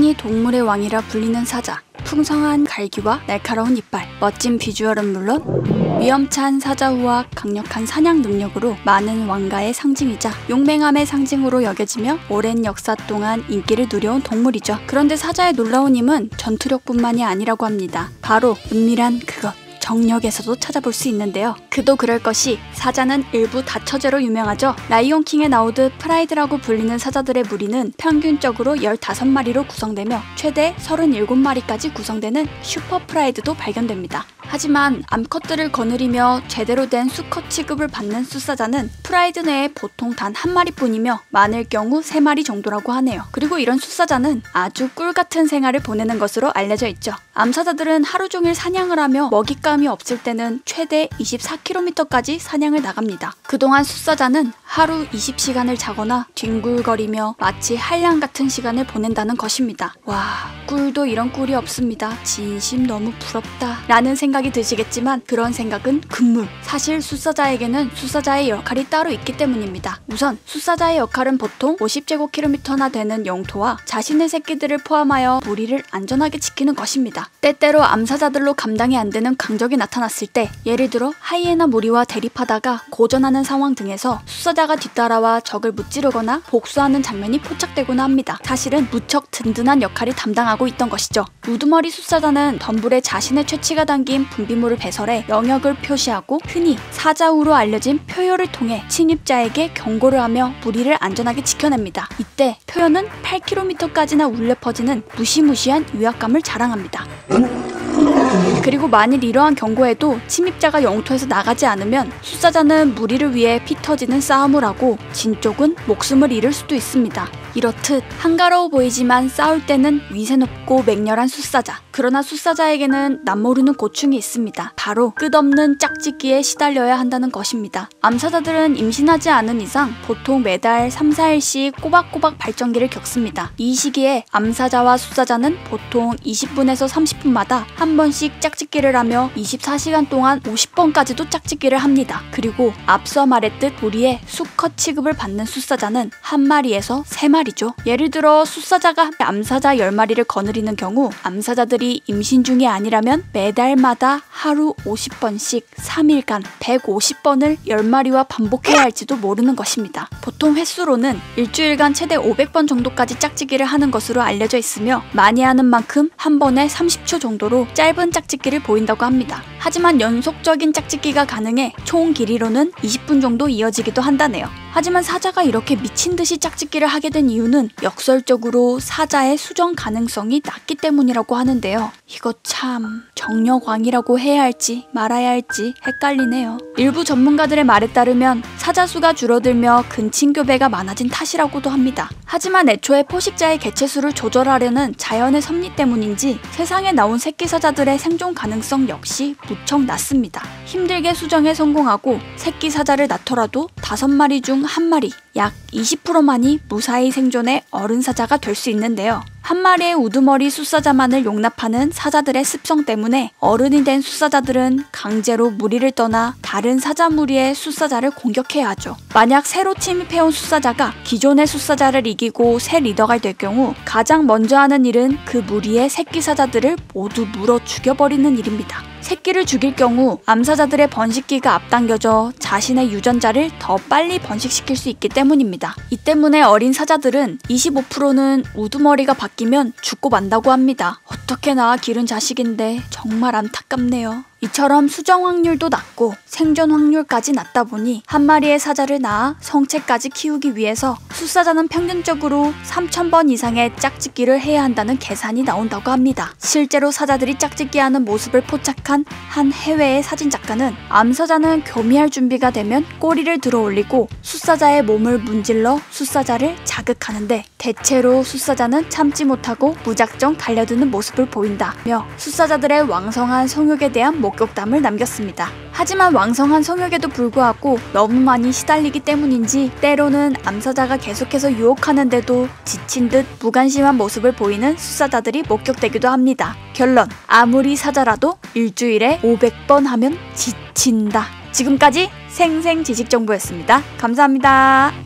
흔히 동물의 왕이라 불리는 사자. 풍성한 갈기와 날카로운 이빨, 멋진 비주얼은 물론 위험찬 사자후와 강력한 사냥 능력으로 많은 왕가의 상징이자 용맹함의 상징으로 여겨지며 오랜 역사 동안 인기를 누려온 동물이죠. 그런데 사자의 놀라운 힘은 전투력뿐만이 아니라고 합니다. 바로 은밀한 그것. 정력에서도 찾아볼 수 있는데요. 그도 그럴 것이 사자는 일부 다처제로 유명하죠. 라이온킹에 나오듯 프라이드라고 불리는 사자들의 무리는 평균적으로 15마리로 구성되며 최대 37마리까지 구성되는 슈퍼 프라이드도 발견됩니다. 하지만 암컷들을 거느리며 제대로 된 수컷 취급을 받는 숫사자는 프라이드 내에 보통 단 한 마리뿐이며 많을 경우 3마리 정도라고 하네요. 그리고 이런 숫사자는 아주 꿀같은 생활을 보내는 것으로 알려져 있죠. 암사자들은 하루 종일 사냥을 하며 먹잇감이 없을 때는 최대 24km까지 사냥을 나갑니다. 그동안 숫사자는 하루 20시간을 자거나 뒹굴거리며 마치 한량 같은 시간을 보낸다는 것입니다. 와, 꿀도 이런 꿀이 없습니다. 진심 너무 부럽다 라는 생각이 드시겠지만 그런 생각은 금물. 사실 숫사자에게는 숫사자의 역할이 따로 있기 때문입니다. 우선 숫사자의 역할은 보통 50제곱킬로미터나 되는 영토와 자신의 새끼들을 포함하여 무리를 안전하게 지키는 것입니다. 때때로 암사자들로 감당이 안 되는 강적이 나타났을 때, 예를 들어 하이에나 무리와 대립하다가 고전하는 상황 등에서 숫사자가 뒤따라와 적을 무찌르거나 복수하는 장면이 포착되곤 합니다. 사실은 무척 든든한 역할을 담당하고 있던 것이죠. 우두머리 숫사자는 덤불에 자신의 최치가 담긴 분비물을 배설해 영역을 표시하고 흔히 사자우로 알려진 표효를 통해 침입자에게 경고를 하며 무리를 안전하게 지켜냅니다. 이때 표효는 8km까지나 울려 퍼지는 무시무시한 위압감을 자랑합니다. 그리고 만일 이러한 경고에도 침입자가 영토에서 나가지 않으면 숫사자는 무리를 위해 피 터지는 싸움을 하고 진 쪽은 목숨을 잃을 수도 있습니다. 이렇듯 한가로워 보이지만 싸울 때는 위세 높고 맹렬한 숫사자. 그러나 숫사자에게는 남모르는 고충이 있습니다. 바로 끝없는 짝짓기에 시달려야 한다는 것입니다. 암사자들은 임신하지 않은 이상 보통 매달 3-4일씩 꼬박꼬박 발정기를 겪습니다. 이 시기에 암사자와 숫사자는 보통 20분에서 30분마다 한 번씩 짝짓기를 하며 24시간 동안 50번까지도 짝짓기를 합니다. 그리고 앞서 말했듯 무리의 수컷 취급을 받는 숫사자는 한 마리에서 3마리죠. 예를 들어 숫사자가 암사자 10마리를 거느리는 경우 암사자들이 임신 중이 아니라면 매달마다 하루 50번씩 3일간 150번을 10마리와 반복해야 할지도 모르는 것입니다. 보통 횟수로는 일주일간 최대 500번 정도까지 짝짓기를 하는 것으로 알려져 있으며 많이 하는 만큼 한 번에 30초 정도로 짧은 짝짓기를 보인다고 합니다. 하지만 연속적인 짝짓기가 가능해 총 길이로는 20분 정도 이어지기도 한다네요. 하지만 사자가 이렇게 미친듯이 짝짓기를 하게 된 이유는 역설적으로 사자의 수정 가능성이 낮기 때문이라고 하는데요. 이거 참 정력왕이라고 해야 할지 말아야 할지 헷갈리네요. 일부 전문가들의 말에 따르면 사자 수가 줄어들며 근친교배가 많아진 탓이라고도 합니다. 하지만 애초에 포식자의 개체수를 조절하려는 자연의 섭리 때문인지 세상에 나온 새끼 사자들의 생존 가능성 역시 무척 낮습니다. 힘들게 수정에 성공하고 새끼 사자를 낳더라도 5마리 중 1마리, 약 20%만이 무사히 생존해 어른 사자가 될 수 있는데요. 한 마리의 우두머리 숫사자만을 용납하는 사자들의 습성 때문에 어른이 된 숫사자들은 강제로 무리를 떠나 다른 사자 무리의 숫사자를 공격해야 하죠. 만약 새로 침입해온 숫사자가 기존의 숫사자를 이기고 새 리더가 될 경우 가장 먼저 하는 일은 그 무리의 새끼 사자들을 모두 물어 죽여버리는 일입니다. 새끼를 죽일 경우 암사자들의 번식기가 앞당겨져 자신의 유전자를 더 빨리 번식시킬 수 있기 때문입니다. 이 때문에 어린 사자들은 25%는 우두머리가 바뀌면 죽고 만다고 합니다. 어떻게 낳아 기른 자식인데 정말 안타깝네요. 이처럼 수정 확률도 낮고 생존 확률까지 낮다 보니 한 마리의 사자를 낳아 성체까지 키우기 위해서 숫사자는 평균적으로 3000번 이상의 짝짓기를 해야 한다는 계산이 나온다고 합니다. 실제로 사자들이 짝짓기하는 모습을 포착한 한 해외의 사진작가는 암사자는 교미할 준비가 되면 꼬리를 들어 올리고 숫사자의 몸을 문질러 숫사자를 자극하는데 대체로 숫사자는 참지 못하고 무작정 달려드는 모습을 보인다며 숫사자들의 왕성한 성욕에 대한 목격담을 남겼습니다. 하지만 왕성한 성욕에도 불구하고 너무 많이 시달리기 때문인지 때로는 암사자가 계속해서 유혹하는데도 지친 듯 무관심한 모습을 보이는 숫사자들이 목격되기도 합니다. 결론, 아무리 사자라도 일주일에 500번 하면 지친다. 지금까지 생생지식정보였습니다. 감사합니다.